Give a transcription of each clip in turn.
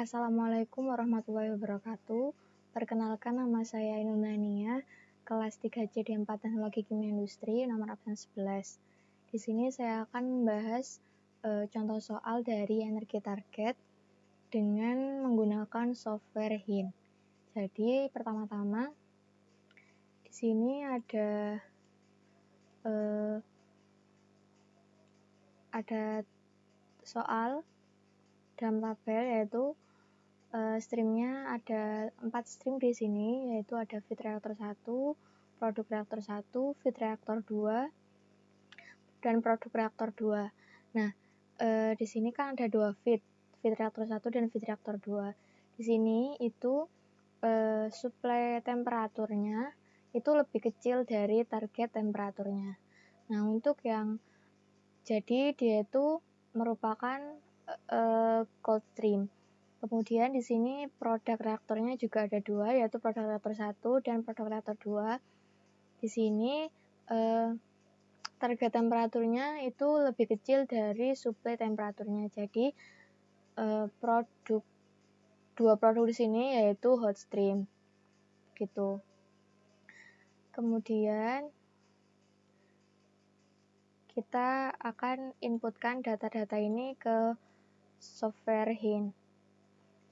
Assalamualaikum warahmatullahi wabarakatuh. Perkenalkan, nama saya Ainul Nania, kelas 3C D4 Teknologi Kimia Industri, nomor absen 11. Di sini saya akan membahas contoh soal dari energi target dengan menggunakan software HIN. Jadi pertama-tama di sini ada soal dalam tabel, yaitu streamnya ada 4 stream di sini, yaitu ada feed reaktor 1, produk reaktor 1, feed reaktor 2, dan produk reaktor 2. Nah, di sini kan ada 2 feed reaktor 1 dan feed reaktor 2. Di sini itu suplai temperaturnya itu lebih kecil dari target temperaturnya. Nah, untuk yang jadi dia itu merupakan cold stream. Kemudian di sini produk reaktornya juga ada 2, yaitu produk reaktor 1 dan produk reaktor 2. Di sini target temperaturnya itu lebih kecil dari suplai temperaturnya. Jadi dua produk di sini yaitu hot stream. Gitu. Kemudian kita akan inputkan data-data ini ke software HIN.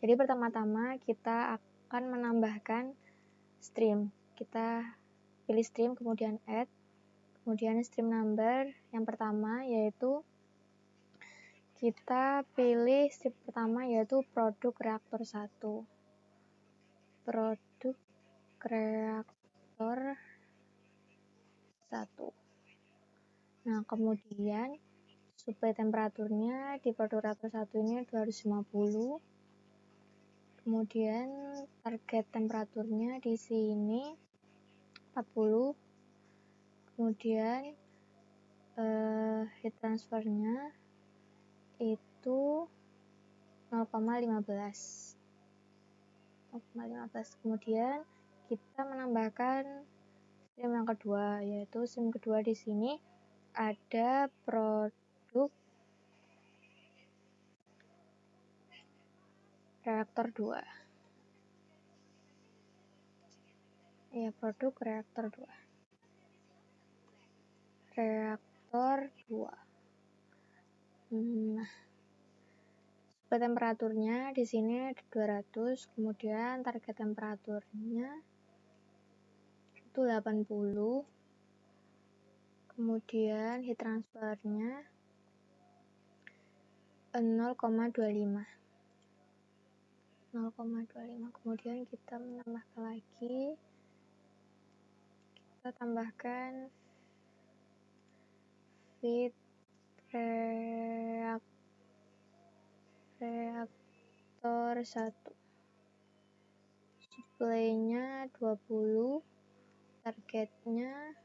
Jadi pertama-tama kita akan menambahkan stream. Kita pilih stream, kemudian add, kemudian stream number yang pertama yaitu kita pilih stream pertama yaitu produk reaktor 1. Produk reaktor 1. Nah, kemudian suplai temperaturnya di produk reaktor 1 ini 250. Kemudian target temperaturnya di sini 40. Kemudian heat transfernya itu 0,15. Kemudian kita menambahkan stream yang kedua, yaitu stream kedua di sini ada produk reaktor 2. Ya, produk reaktor 2. Reaktor 2. Nah, suplai temperaturnya di sini 200, kemudian target temperaturnya itu 80. Kemudian heat transfernya 0,25. Kemudian kita menambahkan lagi, kita tambahkan feed reaktor 1. Suplainya 20, targetnya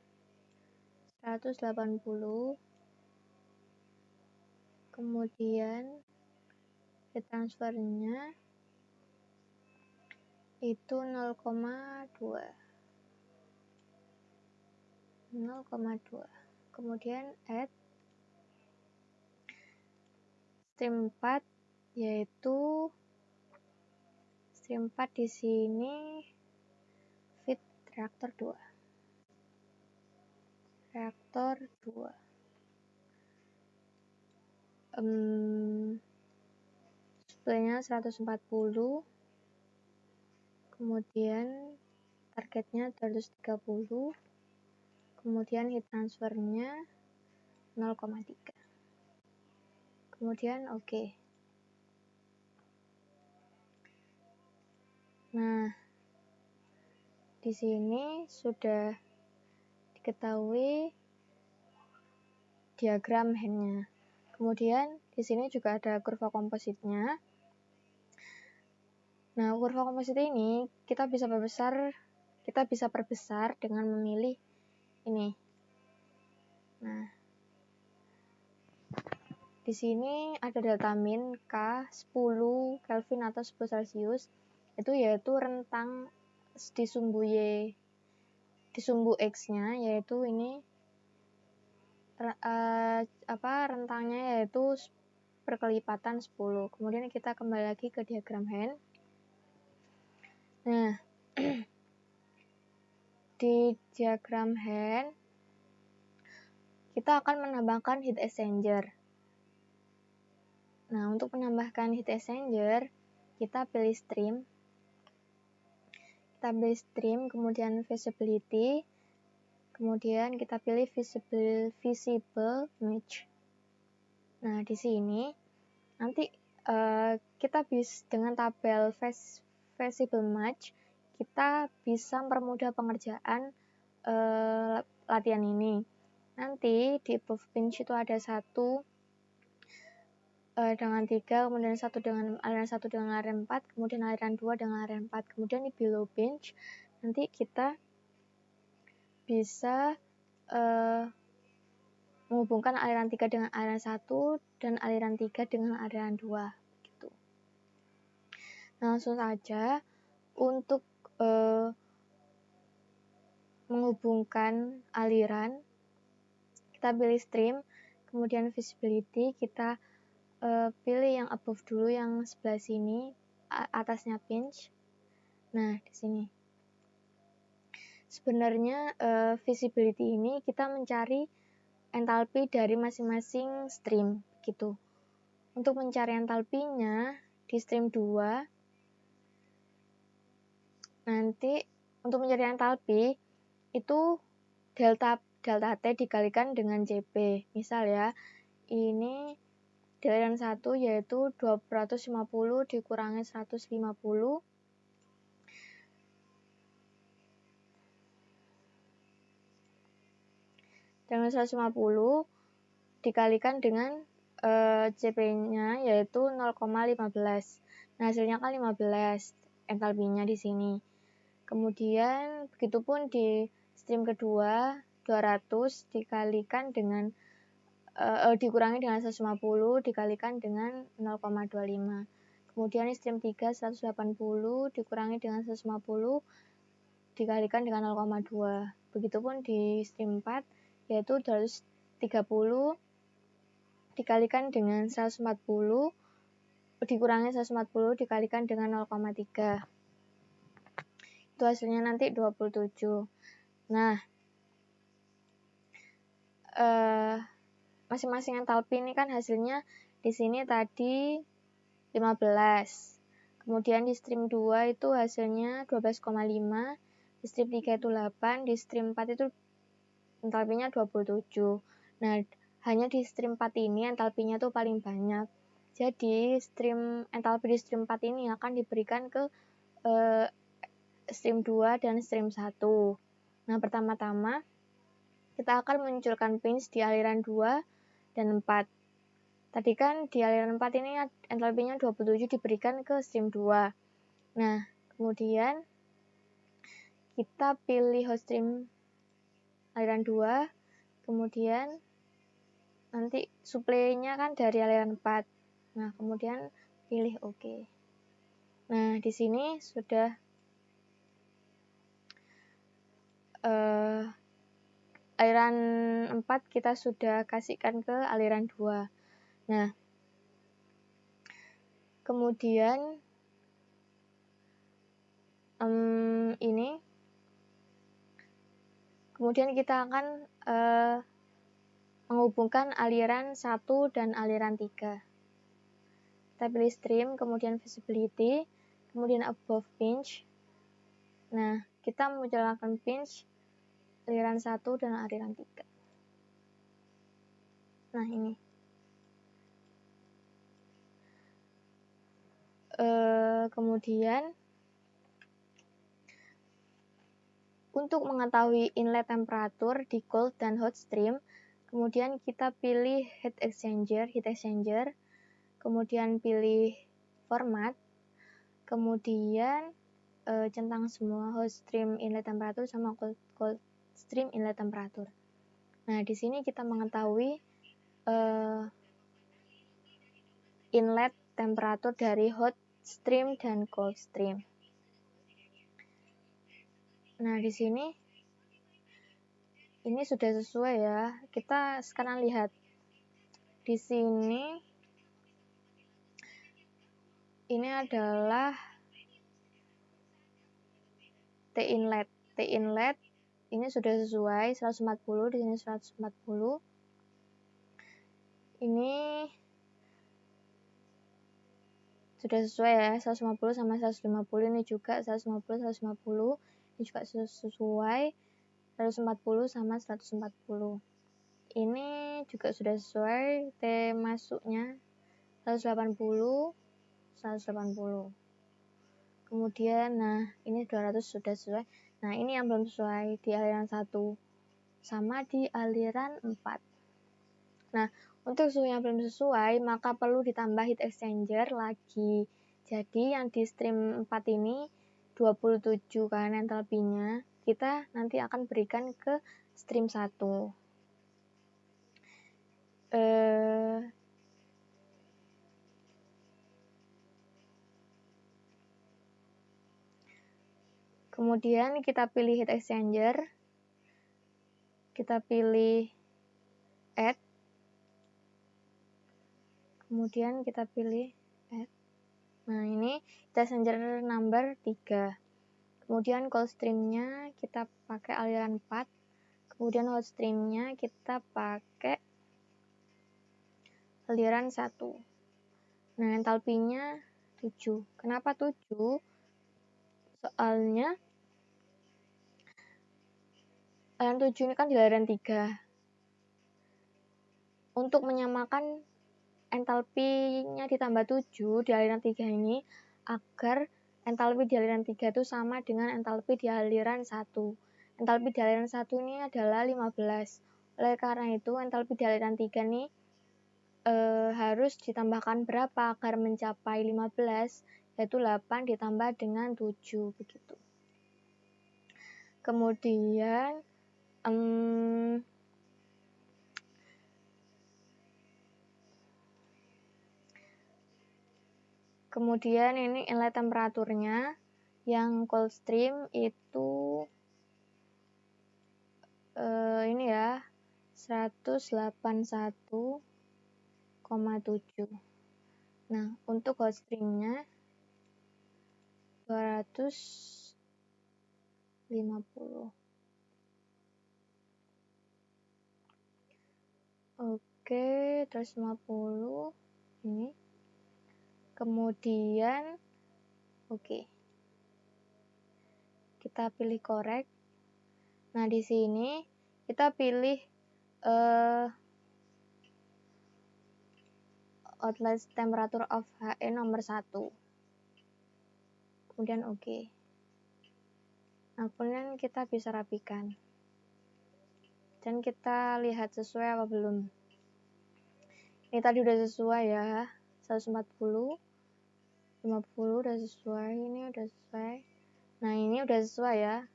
180. Kemudian heat transfernya itu 0,2. Kemudian add stream 4, yaitu stream 4 di sini feed reaktor 2. Reaktor 2. Suplainya 140. Kemudian targetnya 230. Kemudian heat transfernya 0,3. Kemudian oke. Nah, di sini sudah diketahui diagram HIN-nya. Kemudian di sini juga ada kurva kompositnya. Nah, kurva komposit ini kita bisa perbesar dengan memilih ini. Nah, di sini ada data min K 10 Kelvin atau 10 Celcius. Itu yaitu rentang di sumbu Y, di sumbu X-nya yaitu ini rentangnya yaitu perkelipatan 10. Kemudian kita kembali lagi ke diagram hand. Nah, di diagram hand kita akan menambahkan heat exchanger. Nah, untuk menambahkan heat exchanger, kita pilih stream. Kita pilih stream, kemudian visibility, kemudian kita pilih visible match. Nah, di sini nanti kita bisa dengan tabel visible match, kita bisa mempermudah pengerjaan latihan ini. Nanti di above bench itu ada 1 dengan 3, kemudian aliran 1 dengan aliran 4, kemudian aliran 2 dengan aliran 4. Kemudian di below bench nanti kita bisa menghubungkan aliran 3 dengan aliran 1 dan aliran 3 dengan aliran 2 gitu. Nah, langsung saja untuk menghubungkan aliran, kita pilih stream, kemudian visibility, kita pilih yang above dulu, yang sebelah sini, atasnya pinch. Nah, di sini. Sebenarnya visibility ini kita mencari entalpi dari masing-masing stream gitu. Untuk mencari entalpinya di stream 2, nanti untuk mencari entalpi itu delta T dikalikan dengan CP. Misal ya, ini di aliran 1 yaitu 250 dikurangi 150 dengan 150 dikalikan dengan CP-nya yaitu 0,15. Nah, hasilnya kan 15 entalpinya di sini. Kemudian begitupun di stream kedua 200 dikalikan dengan dikurangi dengan 150 dikalikan dengan 0,25. Kemudian di stream 3 180 dikurangi dengan 150 dikalikan dengan 0,2. Begitupun di stream 4 yaitu 230 dikalikan dengan 140 dikurangi 140 dikalikan dengan 0,3. Itu hasilnya nanti 27. Nah, masing-masing entalpi ini kan hasilnya di sini tadi 15. Kemudian di stream 2 itu hasilnya 12,5, di stream 3 itu 8, di stream 4 itu entalpinya 27. Nah, hanya di stream 4 ini entalpinya tuh paling banyak. Jadi, entalpi di stream 4 ini akan diberikan ke stream 2 dan stream 1. Nah, pertama-tama kita akan munculkan pinch di aliran 2 dan 4. Tadi kan di aliran 4 ini entalpinya 27 diberikan ke stream 2. Nah, kemudian kita pilih hot stream aliran 2, kemudian nanti suplainya kan dari aliran 4. Nah, kemudian pilih OK. Nah, di sini sudah aliran 4 kita sudah kasihkan ke aliran 2. Nah, kemudian kemudian kita akan menghubungkan aliran 1 dan aliran 3. Kita pilih stream, kemudian visibility, kemudian above pinch. Nah, kita menjalankan pinch aliran 1 dan aliran 3. Nah, ini. Kemudian untuk mengetahui inlet temperatur di cold dan hot stream, kemudian kita pilih heat exchanger, kemudian pilih format, kemudian centang semua hot stream inlet temperatur sama cold stream inlet temperatur. Nah, di sini kita mengetahui inlet temperatur dari hot stream dan cold stream. Nah, di sini ini sudah sesuai ya. Kita sekarang lihat di sini ini adalah T inlet. T inlet ini sudah sesuai 140, di sini 140. Ini sudah sesuai ya, 150 sama 150, ini juga 150 150. Ini juga sesuai 140 sama 140. Ini juga sudah sesuai, T masuknya 180 180. Kemudian nah ini 200 sudah sesuai. Nah ini yang belum sesuai di aliran 1 sama di aliran 4. Nah untuk suhu yang belum sesuai maka perlu ditambah heat exchanger lagi. Jadi yang di stream 4 ini 27 kan entalpinya, kita nanti akan berikan ke stream 1. Kemudian kita pilih heat exchanger, kita pilih add, kemudian kita pilih add. Nah ini heat exchanger number 3. Kemudian cold streamnya kita pakai aliran 4, kemudian hot streamnya kita pakai aliran 1. Nah entalpinya 7. Kenapa 7? Soalnya aliran 7 ini kan di aliran 3. Untuk menyamakan entalpinya ditambah 7 di aliran 3 ini agar entalpi di aliran 3 itu sama dengan entalpi di aliran 1. Entalpi di aliran 1 ini adalah 15. Oleh karena itu entalpi di aliran 3 ini harus ditambahkan berapa agar mencapai 15, yaitu 8 ditambah dengan 7 begitu. Kemudian ini inlet temperaturnya yang cold stream itu ini ya 181,7. Nah untuk hot streamnya 250. Oke, 250 ini. Kemudian oke. Kita pilih correct. Nah, di sini kita pilih outlet temperature of HE nomor 1. Kemudian oke. Nah, kemudian kita bisa rapikan. Dan kita lihat sesuai apa belum. Ini tadi udah sesuai ya, 140, 50 udah sesuai, ini udah sesuai. Nah ini udah sesuai ya,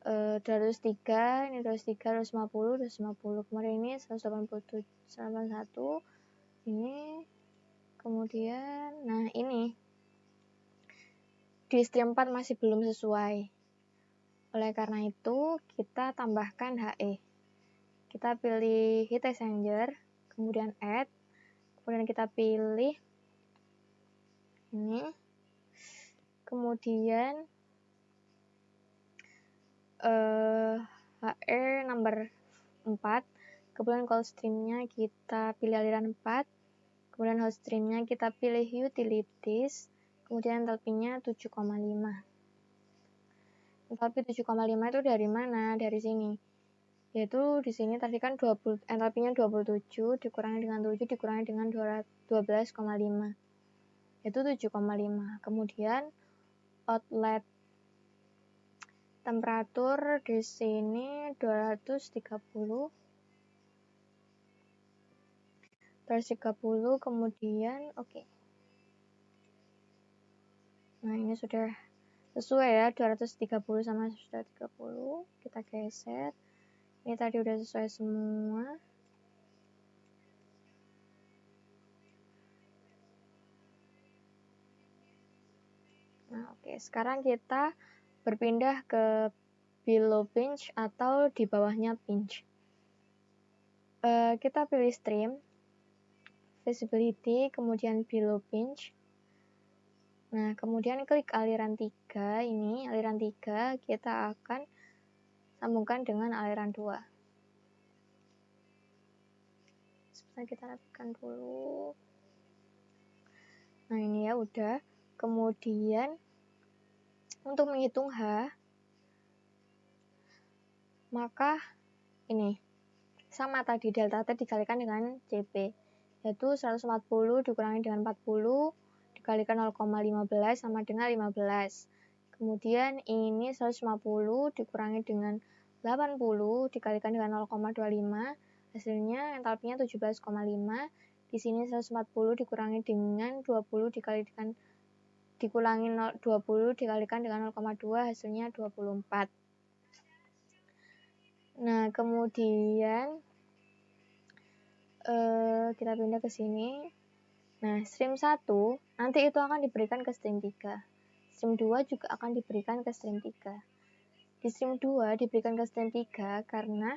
203, ini 203, 250, 250. Kemudian ini 181, ini. Kemudian, nah ini di stream 4 masih belum sesuai. Oleh karena itu kita tambahkan HE. Kita pilih heat exchanger, kemudian add, kemudian kita pilih ini, kemudian HE number 4, kemudian cold streamnya kita pilih aliran 4, kemudian hot streamnya kita pilih utilities, kemudian entalpinya 7,5. Entalpi 7,5 itu dari mana? Dari sini. Yaitu di sini tadi kan entalpinya 27 dikurangi dengan 7 dikurangi dengan 12,5. Itu 7,5. Kemudian outlet temperatur di sini 230. 230 kemudian oke. Nah, ini sudah sesuai ya, 230 sama 230. Kita geser. Ini tadi udah sesuai semua. Nah, oke. Sekarang kita berpindah ke below pinch atau di bawahnya pinch. Kita pilih stream, visibility, kemudian below pinch. Nah, kemudian klik aliran 3 ini, aliran 3 kita akan sambungkan dengan aliran 2. Sebentar kita rapikan dulu. Nah, ini ya udah. Kemudian untuk menghitung H, maka ini sama tadi delta T dikalikan dengan CP, yaitu 140 dikurangi dengan 40 dikalikan 0,15 sama dengan 15. Kemudian ini 150 dikurangi dengan 80 dikalikan dengan 0,25, hasilnya entalpinya 17,5. Di sini 140 dikurangi dengan 20 dikurangi 20 dikalikan dengan 0,2, hasilnya 24. Nah, kemudian kita pindah ke sini. Nah, stream 1 nanti itu akan diberikan ke stream 3. Stream 2 juga akan diberikan ke stream 3. Di stream 2 diberikan ke stream 3 karena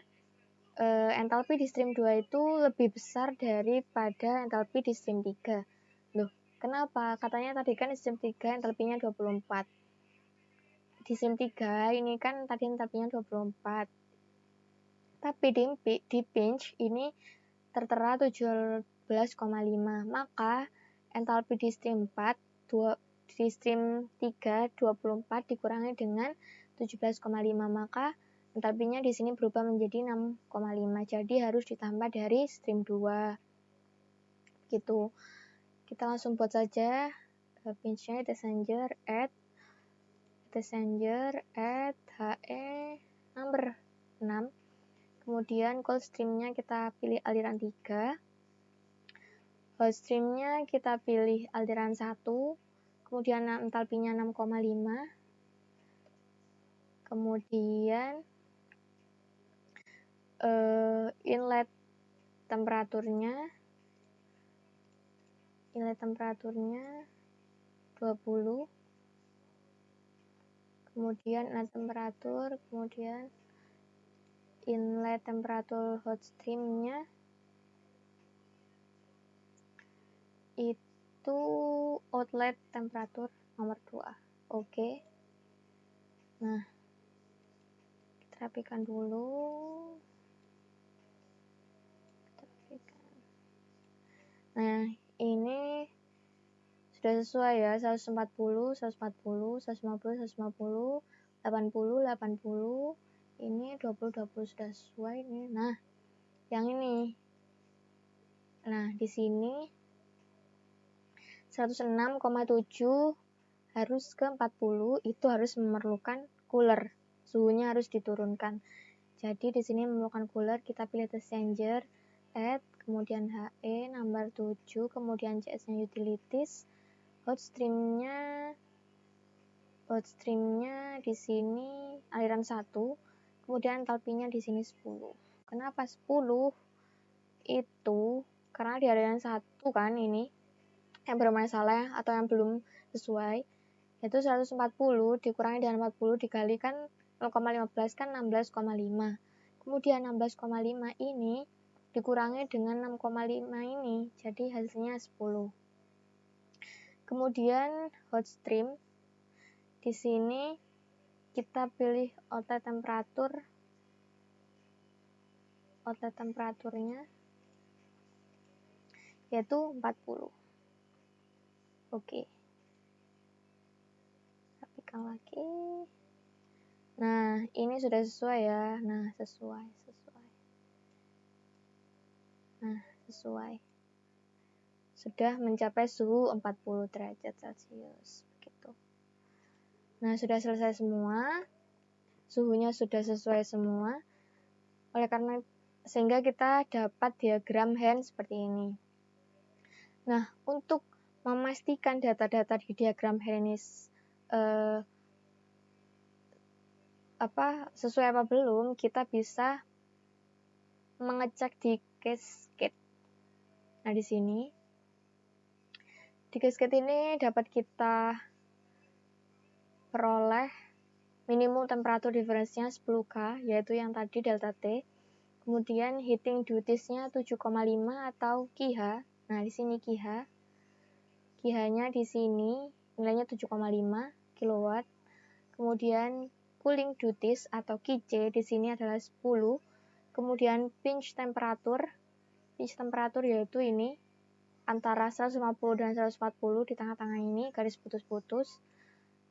entalpi di stream 2 itu lebih besar daripada entalpi di stream 3. Loh, kenapa? Katanya tadi kan di stream 3 entalpinya 24. Di stream 3 ini kan tadi entalpinya 24. Tapi di pinch ini tertera 17,5. Maka entalpi di stream 4 di stream 3 24 dikurangi dengan 17,5, maka entalpinya di sini berubah menjadi 6,5. Jadi harus ditambah dari stream 2. Gitu. Kita langsung buat saja pinch-nya Messenger add HE number 6. Kemudian cold stream-nya kita pilih aliran 3. Hot stream-nya kita pilih aliran 1. Kemudian entalpinya 6,5. Kemudian inlet temperaturnya 20. Kemudian inlet temperatur hot stream-nya itu outlet temperatur nomor 2. Oke. Nah, kita rapikan dulu. Nah, ini sudah sesuai ya, 140, 140, 150, 150, 80, 80. Ini 20 sudah sesuai nih. Nah, yang ini. Nah, di sini 106,7 harus ke 40, itu harus memerlukan cooler. Suhunya harus diturunkan. Jadi di sini memerlukan cooler, kita pilih Messenger, add, kemudian HE number 7, kemudian CS-nya utilities. Hot stream-nya di sini aliran 1, kemudian entalpinya di sini 10. Kenapa 10? Itu karena di aliran 1 kan ini yang bermasalah atau yang belum sesuai, yaitu 140 dikurangi dengan 40 dikalikan 0,15 kan 16,5. Kemudian 16,5 ini dikurangi dengan 6,5 ini, jadi hasilnya 10. Kemudian hot stream di sini kita pilih outlet temperaturnya yaitu 40. Oke. Rapikan lagi. Nah, ini sudah sesuai ya. Nah, sesuai. Nah, sesuai. Sudah mencapai suhu 40 derajat Celcius. Begitu. Nah, sudah selesai semua. Suhunya sudah sesuai semua. Oleh karena sehingga kita dapat diagram hand seperti ini. Nah, untuk memastikan data-data di diagram hand ini sesuai apa belum, kita bisa mengecek di cascade. Nah, di sini di cascade ini dapat kita peroleh minimum temperatur difference-nya 10K, yaitu yang tadi delta T. Kemudian heating duties-nya 7,5 atau KIHA. Nah, di sini KIHA. KIHA-nya di sini nilainya 7,5 kW. Kemudian cooling duties atau QC di sini adalah 10. Kemudian pinch temperatur yaitu ini antara 150 dan 140 di tengah-tengah ini garis putus-putus.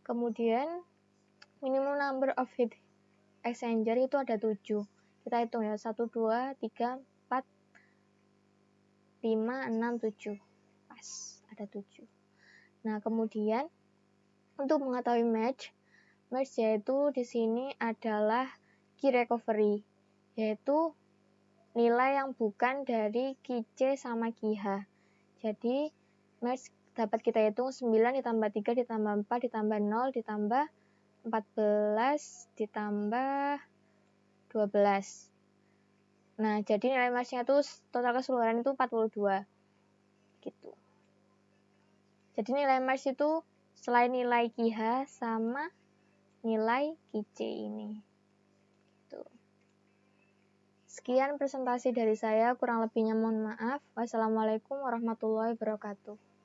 Kemudian minimum number of heat exchanger itu ada 7. Kita hitung ya, 1, 2, 3, 4, 5, 6, 7. Pas, ada 7. Nah, kemudian untuk mengetahui match yaitu di sini adalah key recovery, yaitu nilai yang bukan dari QC sama QH. Jadi, match dapat kita hitung 9 ditambah 3 ditambah 4 ditambah 0 ditambah 14 ditambah 12. Nah, jadi nilai match-nya itu total keseluruhan itu 42. Gitu. Jadi nilai match itu selain nilai QH sama nilai QC ini. Gitu. Sekian presentasi dari saya, kurang lebihnya mohon maaf. Wassalamualaikum warahmatullahi wabarakatuh.